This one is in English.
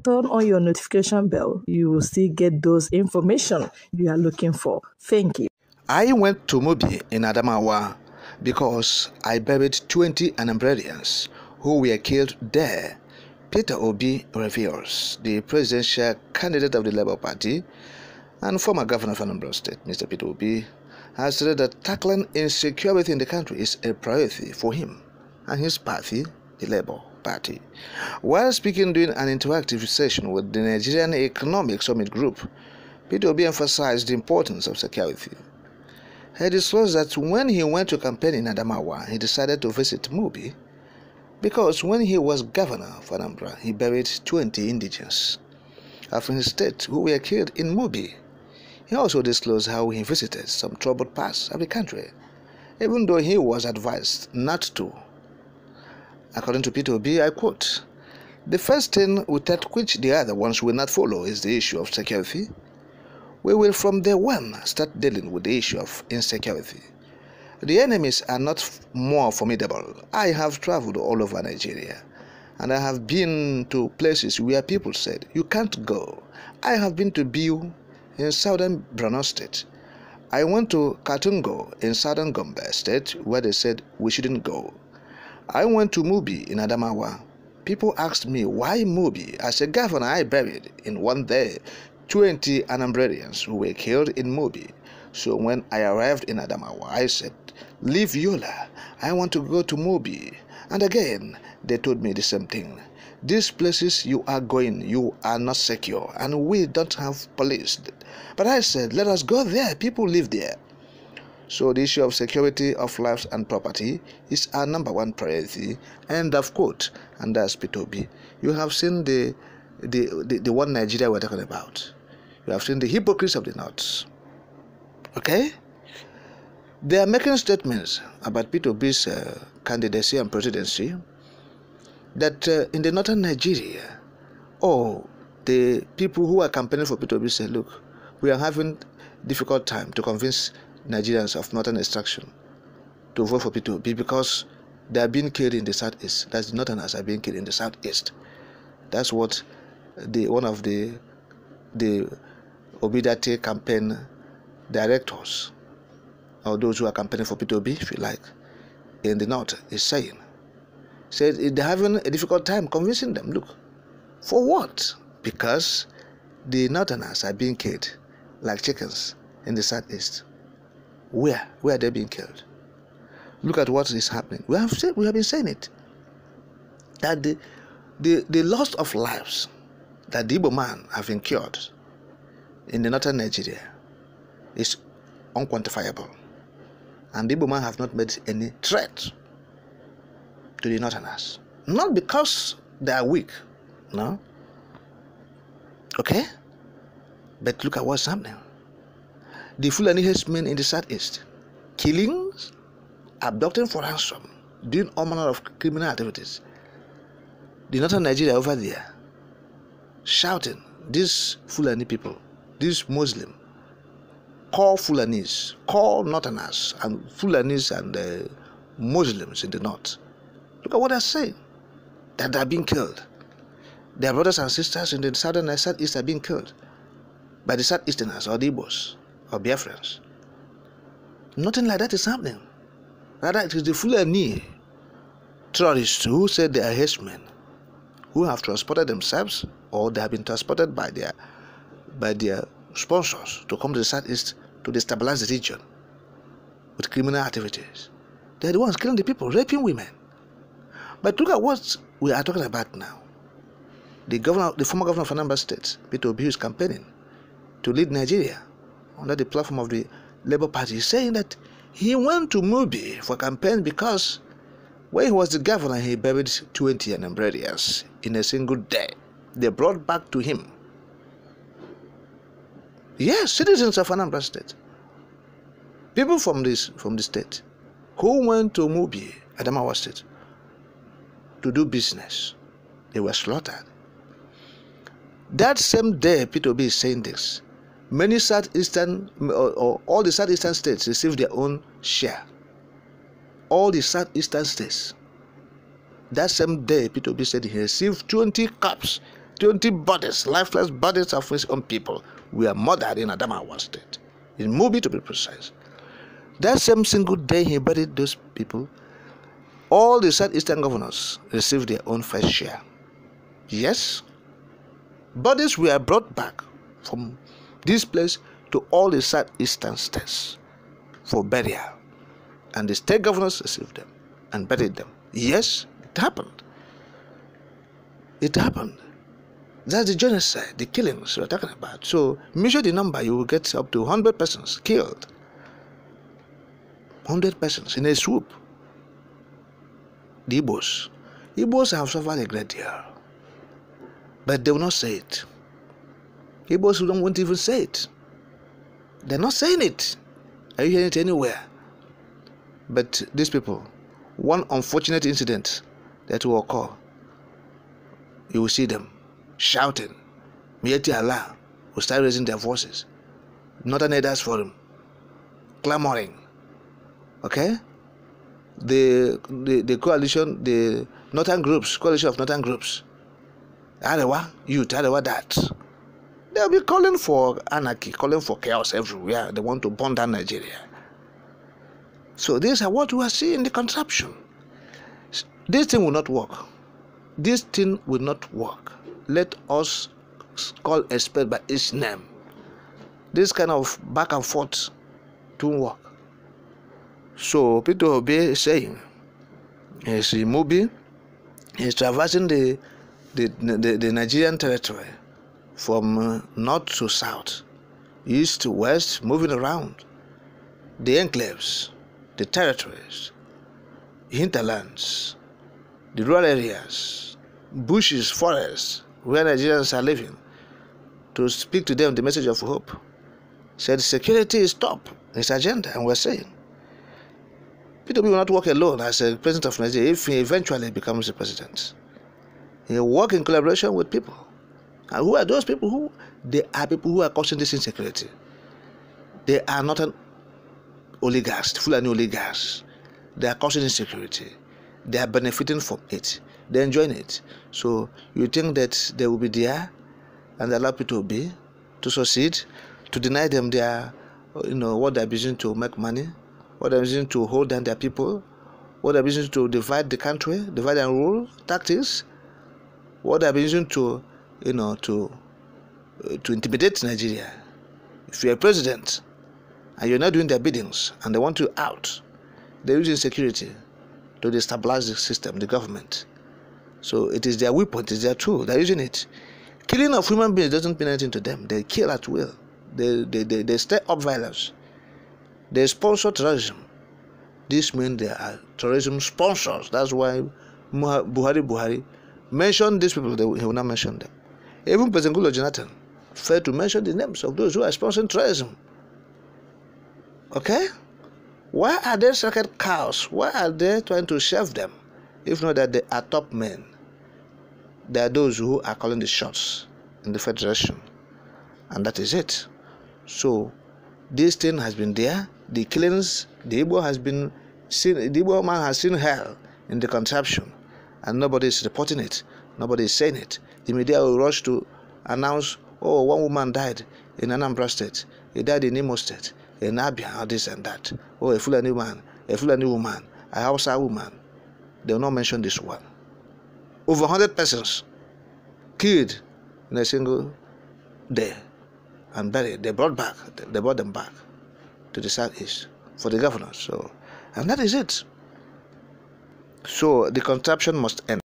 turn on your notification bell. You will still get those information you are looking for. Thank you. I went to Mobi in Adamawa because I buried 20 ANAMBRAians who were killed there. Peter Obi reveals. The presidential candidate of the Labour Party and former governor of Anambra State, Mr. Peter Obi, has said that tackling insecurity in the country is a priority for him and his party, the Labour Party. While speaking during an interactive session with the Nigerian Economic Summit Group, Peter Obi emphasized the importance of security. He disclosed that when he went to campaign in Adamawa, he decided to visit Mobi because when he was governor of Anambra, he buried 20 indigents of his state who were killed in Mobi. He also disclosed how he visited some troubled parts of the country, even though he was advised not to. According to Peter Obi, I quote, "The first thing without which the other ones will not follow is the issue of security. We will from day one start dealing with the issue of insecurity. The enemies are not more formidable. I have traveled all over Nigeria, and I have been to places where people said, you can't go. I have been to Biu in southern Borno State. I went to Katungo in southern Gombe State where they said we shouldn't go. I went to Mobi in Adamawa. People asked me why Mobi. As a governor, I buried in one day 20 ANAMBRAians who were killed in Mobi. So when I arrived in Adamawa, I said, leave Yola. I want to go to Mobi. And again, they told me the same thing. These places you are going, you are not secure, and we don't have police. But I said, let us go there. People live there. So the issue of security of lives and property is our number one priority." End of quote. And that's Peter Obi. You have seen the one Nigeria we're talking about. You have seen the hypocrites of the North. Okay? They are making statements about Peter Obi's candidacy and presidency that in the northern Nigeria, the people who are campaigning for Peter Obi say, look, we are having difficult time to convince Nigerians of northern extraction to vote for Peter Obi because they are being killed in the southeast. That's the northerners are being killed in the southeast. That's what one of the Obidate campaign directors, or those who are campaigning for Peter Obi, if you like, in the north is saying. Said they're having a difficult time convincing them. Look, for what? Because the northerners are being killed like chickens in the southeast. Where are they being killed? Look at what is happening. We have been saying it. That the loss of lives that the Igbo man have incurred in the northern Nigeria is unquantifiable. And the Igbo man have not made any threat to the northerners. Not because they are weak, no. Okay? But look at what's happening. The Fulani herdsmen in the southeast, killings, abducting for ransom, doing all manner of criminal activities. The northern Nigeria over there, shouting, these Fulani people, these Muslim, call Fulanis, call northerners, and Fulanis and Muslims in the north. Look at what they're saying, that they're being killed. Their brothers and sisters in the southern and southeast are being killed by the southeasterners or the Igbos or Biafrans. Nothing like that is happening. Rather, it is the Fulani terrorists who said they are herdsmen, who have transported themselves or they have been transported by their sponsors to come to the southeast to destabilize the region with criminal activities. They are the ones killing the people, raping women. But look at what we are talking about now. The former governor of Anambra State, Peter Obi, is campaigning to lead Nigeria under the platform of the Labour Party, saying that he went to Mobi for campaign because when he was the governor, he buried 20 ANAMBRAians in a single day. They brought back to him. Yes, citizens of Anambra State, people from the state, who went to Mobi, Adamawa State, to do business. They were slaughtered. That same day, Peter Obi is saying this. Many southeastern, or all the southeastern states received their own share. All the southeastern states. That same day, Peter Obi said he received 20 cups 20 bodies, lifeless bodies of his own people were murdered in Adamawa State, in Mubi to be precise. That same single day he buried those people, all the southeastern governors received their own fair share. Yes, bodies were brought back from this place to all the southeastern states for burial, and the state governors received them and buried them. Yes, it happened. It happened. That's the genocide, the killings we're talking about. So measure the number, you will get up to 100 persons killed. 100 persons in a swoop. The Igbos have suffered a great deal, but they will not say it. Igbos won't even say it. They're not saying it. Are you hearing it anywhere? But these people, one unfortunate incident that will occur, you will see them shouting, Mieti Allah, will start raising their voices. Northern Elders Forum, clamoring. Okay? The coalition, the Northern groups, coalition of Northern groups, Arewa, youth, Arewa that. They'll be calling for anarchy, calling for chaos everywhere. They want to burn down Nigeria. So these are what we are seeing in the contraption. This thing will not work. This thing will not work. Let us call a spade by its name. This kind of back and forth don't work. So Peter Obi is saying, he's in Mubi, he's traversing the Nigerian territory from north to south, east to west, moving around the enclaves, the territories, hinterlands, the rural areas, bushes, forests, where Nigerians are living, to speak to them the message of hope. Said security is top, his agenda, and we're saying Peter Obi will not work alone as a president of Nigeria if he eventually becomes the president. He will work in collaboration with people. And who are those people? They are people who are causing this insecurity. They are not an oligarchs, Fulani oligarchs. They are causing insecurity. They are benefiting from it. They are enjoying it. So you think that they will be there and allow Peter Obi to succeed, to deny them their, what they're using to make money, what they're using to hold down their people, what they're using to divide the country, divide and rule tactics, what they're using to intimidate Nigeria. If you're a president and you're not doing their biddings and they want you out, they're using security to destabilize the system, the government. So it is their weapon, it is their tool, they're using it. Killing of human beings doesn't mean anything to them. They kill at will. They stir up violence. They sponsor terrorism. This means they are terrorism sponsors. That's why Buhari mentioned these people, he will not mention them. Even President क़ỹLLY Jonathan failed to mention the names of those who are sponsoring terrorism. Okay? Why are they sacred cows? Why are they trying to shove them? If not that they are top men. They are those who are calling the shots in the federation. And that is it. So this thing has been there. The killings, the Igbo man has seen hell in the contraption. And nobody is reporting it. Nobody is saying it. The media will rush to announce, oh, one woman died in ANAMBRA State. He died in Imo State, in Abia, this and that. Oh, a Fulani man, a Fulani woman, a Hausa woman. They will not mention this one. Over 100 persons killed in a single day and buried. They brought them back to the southeast for the governors. So, and that is it. So the contraption must end.